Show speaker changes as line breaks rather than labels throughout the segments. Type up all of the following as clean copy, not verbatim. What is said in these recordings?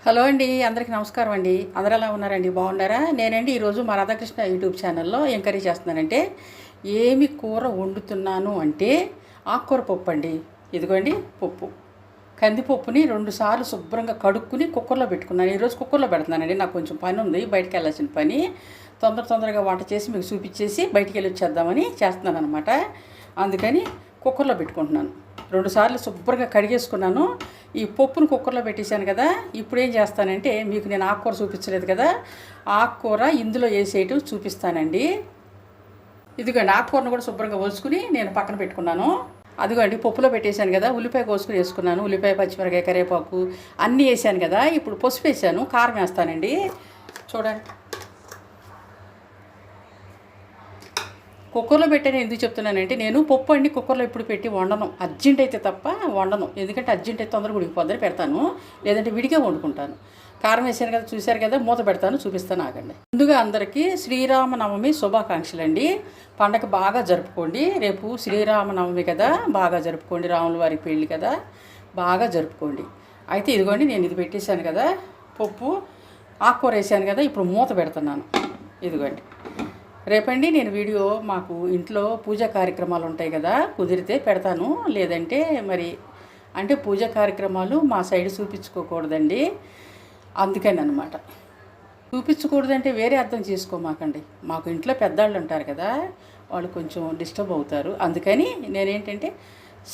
Hello అండి, అందరికీ నమస్కారం అండి. అందరూ ఎలా ఉన్నారండి? బాగున్నారా? నేనండి ఈరోజు మా రాధాకృష్ణ యూట్యూబ్ ఛానల్లో ఏం కర్రీ చేస్తున్నానంటే, ఏమి కూర వండుతున్నాను అంటే ఆకుకూర పప్పు అండి. ఇదిగోండి పప్పు, కందిపప్పుని 2 సార్లు శుభ్రంగా కడుక్కుని కుక్కర్లో పెట్టుకున్నాను. ఈరోజు కుక్కర్లో పెడుతున్నానండి, నాకు కొంచెం పని ఉంది, బయటికి వెళ్ళాల్సిన పని. తొందరగా వంట చేసి మీకు చూపించేసి బయటికి వెళ్ళి వచ్చేద్దామని చేస్తున్నాను అనమాట. అందుకని కుక్కర్లో పెట్టుకుంటున్నాను. 2 సార్లు శుభ్రంగా కడిగేసుకున్నాను. ఈ పప్పును కుక్కర్లో పెట్టేశాను కదా. ఇప్పుడు ఏం చేస్తానంటే, మీకు నేను ఆకుకూర చూపించలేదు కదా, ఆకుకూర ఇందులో వేసేయటం చూపిస్తానండి. ఇదిగోండి, ఆకుకూరను కూడా శుభ్రంగా కోసుకుని నేను పక్కన పెట్టుకున్నాను. అదిగోండి, పప్పులో పెట్టేశాను కదా, ఉల్లిపాయ కోసుకుని వేసుకున్నాను. ఉల్లిపాయ, పచ్చిమిరకాయ, కరివేపాకు అన్నీ వేసాను కదా. ఇప్పుడు పసుపు వేసాను, కారం వేస్తానండి. చూడండి, కుక్కర్లో పెట్టాను. ఎందుకు చెప్తున్నానంటే, నేను పప్పు అండి కుక్కర్లో ఇప్పుడు పెట్టి వండను, అర్జెంట్ అయితే తప్ప వండను. ఎందుకంటే అర్జెంట్ అయితే తొందరగా ఉడికిపోద్దని పెడతాను, లేదంటే విడిగా వండుకుంటాను. కారం వేసాను కదా, చూశారు కదా, మూత పెడతాను, చూపిస్తాను, ఆగండి. ముందుగా అందరికీ శ్రీరామనవమి శుభాకాంక్షలు అండి. పండగ బాగా జరుపుకోండి. రేపు శ్రీరామనవమి కదా, బాగా జరుపుకోండి. రాముల వారి పెళ్ళి కదా, బాగా జరుపుకోండి. అయితే ఇదిగోండి, నేను ఇది పెట్టేశాను కదా, పప్పు ఆకుకూర వేసాను కదా. ఇప్పుడు మూత పెడుతున్నాను. ఇదిగోండి, రేపండి నేను వీడియో, మాకు ఇంట్లో పూజా కార్యక్రమాలు ఉంటాయి కదా, కుదిరితే పెడతాను, లేదంటే మరి అంటే పూజా కార్యక్రమాలు మా సైడ్ చూపించుకోకూడదండి, అందుకని అనమాట. చూపించకూడదంటే వేరే అర్థం చేసుకోమాకండి. మాకు ఇంట్లో పెద్దవాళ్ళు ఉంటారు కదా, వాళ్ళు కొంచెం డిస్టర్బ్ అవుతారు. అందుకని నేనేంటంటే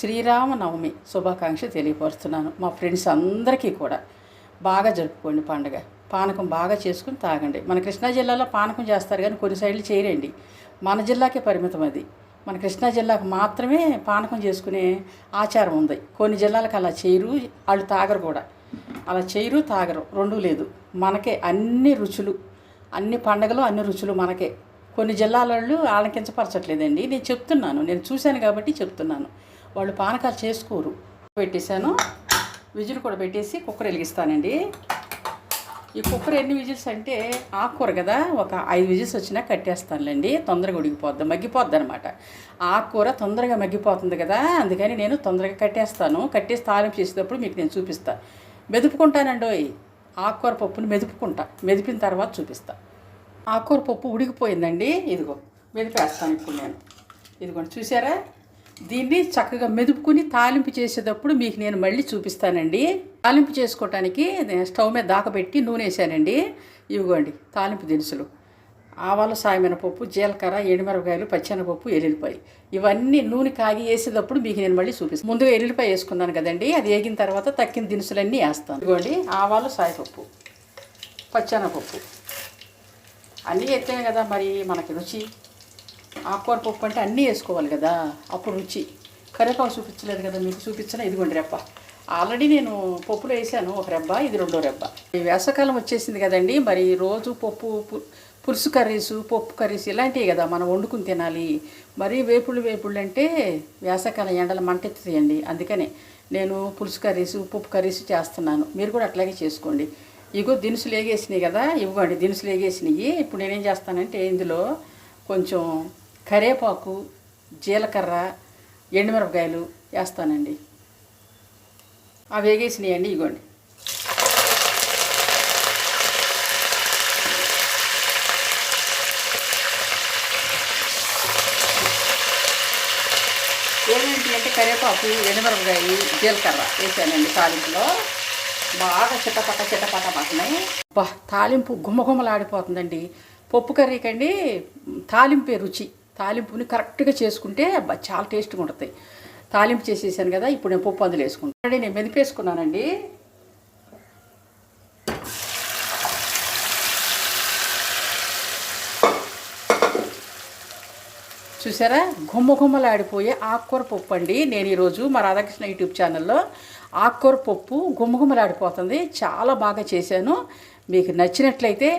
శ్రీరామనవమి శుభాకాంక్ష తెలియపరుస్తున్నాను. మా ఫ్రెండ్స్ అందరికీ కూడా బాగా జరుపుకోండి పండుగ. పానకం బాగా చేసుకుని తాగండి. మన కృష్ణా జిల్లాలో పానకం చేస్తారు కానీ కొన్ని సైడ్లు చేయరండి. మన జిల్లాకే పరిమితం అది. మన కృష్ణా జిల్లాకు మాత్రమే పానకం చేసుకునే ఆచారం ఉంది. కొన్ని జిల్లాలకు అలా చేయరు, వాళ్ళు తాగరు కూడా. అలా చేయరు, తాగరు, రెండూ లేదు. మనకే అన్ని రుచులు, అన్ని పండగలు అన్ని రుచులు మనకే. కొన్ని జిల్లాల వాళ్ళు వాళ్ళని కించపరచట్లేదండి, నేను చెప్తున్నాను, నేను చూశాను కాబట్టి చెప్తున్నాను. వాళ్ళు పానకాలు చేసుకోరు. పెట్టేశాను, విజిల్ కూడా పెట్టేసి కుక్కర్ వెలిగిస్తానండి. ఈ కుక్కర్ ఎన్ని విజిల్స్ అంటే, ఆకుకూర కదా, ఒక 5 విజిల్స్ వచ్చినా కట్టేస్తానులేండి. తొందరగా ఉడికిపోద్ది, మగ్గిపోద్ది అనమాట. ఆకుకూర తొందరగా మగ్గిపోతుంది కదా, అందుకని నేను తొందరగా కట్టేస్తాను. కట్టేసి తాలింపు చేసేటప్పుడు మీకు నేను చూపిస్తాను. మెదుపుకుంటానండి, ఆకుకూర పప్పుని మెదిపిన తర్వాత చూపిస్తా. ఆకుకూర పప్పు ఉడికిపోయిందండి, ఇదిగో మెదిపేస్తాను ఇప్పుడు నేను. ఇదిగోండి, చూసారా, దీన్ని చక్కగా మెదుపుకుని తాలింపు చేసేటప్పుడు మీకు నేను మళ్ళీ చూపిస్తానండి. తాలింపు చేసుకోవటానికి స్టవ్ మీద దాకబెట్టి నూనె వేసానండి. ఇవిగోండి తాలింపు దినుసులు: ఆవాలు, సాయమినపప్పు, జీలకర్ర, ఎండుమిరపకాయలు, పచ్చెనపప్పు, ఎల్లుల్లిపాయ. ఇవన్నీ నూనె కాగి వేసేటప్పుడు మీకు నేను మళ్ళీ చూపిస్తాను. ముందుగా ఎల్లుల్లిపాయ వేసుకున్నాను కదండి, అది వేగిన తర్వాత తక్కిన దినుసులన్నీ వేస్తాను. ఇదిగోండి, ఆవాలు, సాయపప్పు, పచ్చెనపప్పు అన్నీ ఎత్తాను కదా, మరి మనకి రుచి. ఆకుకూర పప్పు అంటే అన్నీ వేసుకోవాలి కదా, అప్పుడు రుచి. కరివేపాకు చూపించలేదు కదా మీకు, చూపించిన. ఇదిగోండి రెబ్బ, ఆల్రెడీ నేను పప్పులో వేసాను ఒక రెబ్బ, ఇది 2వ రెబ్బ. ఈ వేసవకాలం వచ్చేసింది కదండి, మరి రోజు పప్పు, పులుసు కర్రీసు, పప్పు కర్రీస్ ఇలాంటివి కదా మనం వండుకుని తినాలి. మరి వేపుళ్ళు అంటే వేసవకాలం ఎండలు మంటెత్తుతాయండి. అందుకనే నేను పులుసు కర్రీసు, పప్పు కర్రీసు చేస్తున్నాను. మీరు కూడా అట్లాగే చేసుకోండి. ఇగో దినుసులు వేగేసినాయి కదా, ఇవ్వండి దినుసులు వేగేసినాయి. ఇప్పుడు నేనేం చేస్తానంటే, ఇందులో కొంచెం కరివేపాకు, జీలకర్ర, ఎండుమిరపకాయలు వేస్తానండి. అవి వేగేసినాయండి, ఇగోండి. ఏమేంటి అంటే కరివేపాకు, ఎండుమిరపకాయలు, జీలకర్ర వేసానండి తాలింపులో. బాగా చిట్టపట పడుతున్నాయి. బా, తాలింపు గుమ్మలాడిపోతుందండి. పప్పు కర్రీకండి తాలింపే రుచి. తాలింపుని కరెక్ట్గా చేసుకుంటే చాలా టేస్ట్గా ఉంటుంది. తాలింపు చేసేసాను కదా, ఇప్పుడు నేను పప్పు అందులో వేసుకుంటాను. నేను మెదిపేసుకున్నానండి. చూసారా, గుమ్మలాడిపోయే ఆకుకూర పప్పు అండి. నేను ఈరోజు మా రాధాకృష్ణ యూట్యూబ్ ఛానల్లో ఆకుకూర పప్పు గుమ్మలాడిపోతుంది, చాలా బాగా చేశాను. మీకు నచ్చినట్లయితే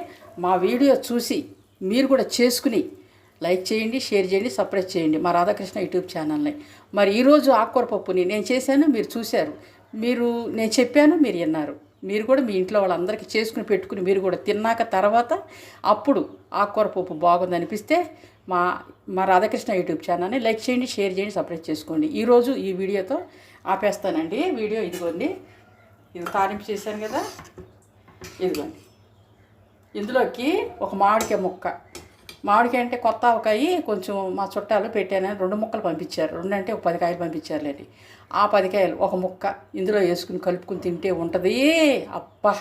మా వీడియో చూసి మీరు కూడా చేసుకుని లైక్ చేయండి, షేర్ చేయండి, సబ్స్క్రైబ్ చేయండి మా రాధాకృష్ణ యూట్యూబ్ ఛానల్ని. మరి ఈరోజు ఆకుకూర పప్పుని నేను చేశాను, మీరు చూశారు, నేను చెప్పాను, మీరు విన్నారు. మీరు కూడా మీ ఇంట్లో వాళ్ళందరికీ చేసుకుని పెట్టుకుని మీరు కూడా తిన్నాక తర్వాత అప్పుడు ఆకుకూర పప్పు బాగుంది అనిపిస్తే మా రాధాకృష్ణ యూట్యూబ్ ఛానల్ని లైక్ చేయండి, షేర్ చేయండి, సబ్స్క్రైబ్ చేసుకోండి. ఈరోజు ఈ వీడియోతో ఆపేస్తానండి. వీడియో ఇదిగోండి, ఇది తాలింపు చేశాను కదా, ఇదిగోండి, ఇందులోకి ఒక మామిడికాయ ముక్క. మామిడికాయ అంటే కొత్త ఆవకాయ కొంచెం మా చుట్టాలు పెట్టాను, 2 ముక్కలు పంపించారు. 2 అంటే ఒక 10 కాయలు పంపించారులేండి. ఆ 10 కాయలు ఒక ముక్క ఇందులో వేసుకుని కలుపుకుని తింటే ఉంటుంది. అబ్బా,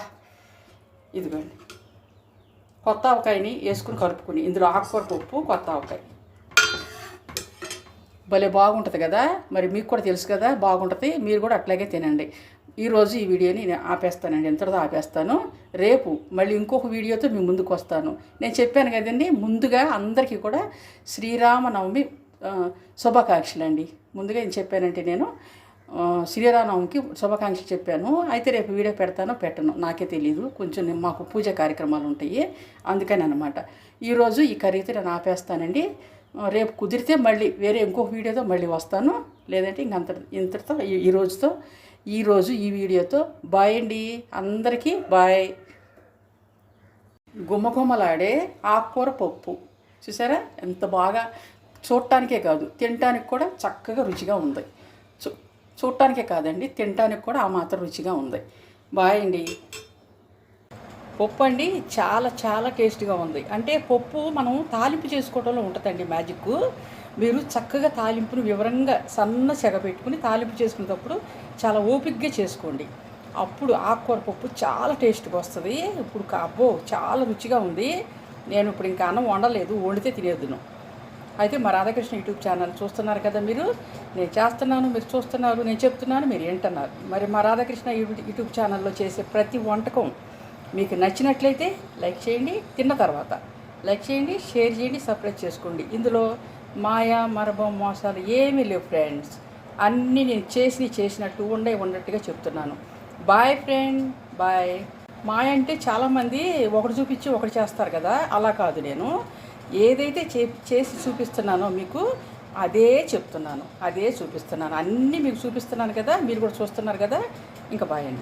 ఇదిగోండి కొత్త ఆవకాయని వేసుకుని కలుపుకుని ఇందులో ఆకుకూర పప్పు, కొత్త ఆవకాయ భలే బాగుంటుంది కదా. మరి మీకు కూడా తెలుసు కదా బాగుంటుంది, మీరు కూడా అట్లాగే తినండి. ఈరోజు ఈ వీడియోని నేను ఆపేస్తానండి, ఎంతటితో ఆపేస్తాను. రేపు మళ్ళీ ఇంకొక వీడియోతో మీ ముందుకు వస్తాను. నేను చెప్పాను కదండి, ముందుగా అందరికీ కూడా శ్రీరామనవమి శుభాకాంక్షలు అండి. ముందుగా ఏం చెప్పానంటే నేను శ్రీరామనవమికి శుభాకాంక్షలు చెప్పాను. అయితే రేపు వీడియో పెడతానో పెట్టను నాకే తెలియదు, కొంచెం మాకు పూజ కార్యక్రమాలు ఉంటాయి, అందుకని అనమాట. ఈరోజు ఈ కర్రీతో నేను ఆపేస్తానండి. రేపు కుదిరితే మళ్ళీ వేరే ఇంకొక వీడియోతో మళ్ళీ వస్తాను, లేదంటే ఇంతటితో ఈరోజు ఈ వీడియోతో బాయ్ అండి. అందరికీ బాయ్. గుమ్మగుమ్మలాడే ఆకుకూర పప్పు చూసారా ఎంత బాగా, చూడటానికే కాదు తినటానికి కూడా చక్కగా రుచిగా ఉంది. చూడటానికే కాదండి, తినటానికి కూడా ఆ మాత్రం రుచిగా ఉంది. బాయ్ అండి. పప్పు అండి చాలా చాలా టేస్ట్గా ఉంది. అంటే పప్పు మనం తాలింపు చేసుకోవడంలో ఉంటుందండి మ్యాజిక్. మీరు చక్కగా తాలింపును వివరంగా సన్న సెగ పెట్టుకుని తాలింపు చేసుకునేటప్పుడు చాలా ఓపికగా చేసుకోండి. అప్పుడు ఆకుకూర పప్పు చాలా టేస్ట్గా వస్తుంది. ఇప్పుడు అబ్బో చాలా రుచిగా ఉంది. నేను ఇప్పుడు ఇంకా అన్నం వండలేదు, వండితే తినేద్దును. అయితే మా రాధాకృష్ణ యూట్యూబ్ ఛానల్ చూస్తున్నారు కదా మీరు, నేను చేస్తున్నాను, మీరు చూస్తున్నారు, నేను చెప్తున్నాను, మీరు వింటున్నారు. మరి మా రాధాకృష్ణ యూట్యూబ్ ఛానల్లో చేసే ప్రతి వంటకం మీకు నచ్చినట్లయితే లైక్ చేయండి, తిన్న తర్వాత లైక్ చేయండి, షేర్ చేయండి, సబ్స్క్రైబ్ చేసుకోండి. ఇందులో మాయా మరభం మోసాలు ఏమీ లేవు ఫ్రెండ్స్. అన్నీ నేను చేసినట్టు ఉన్నట్టుగా చెప్తున్నాను. Boy friend, bye. మాయ అంటే చాలామంది ఒకటి చూపించి ఒకటి చేస్తారు కదా, అలా కాదు. నేను ఏదైతే చేసి చూపిస్తున్నానో మీకు అదే చెప్తున్నాను, అదే చూపిస్తున్నాను, అన్నీ మీకు చూపిస్తున్నాను కదా, మీరు కూడా చూస్తున్నారు కదా. ఇంకా బాయ్ అండి.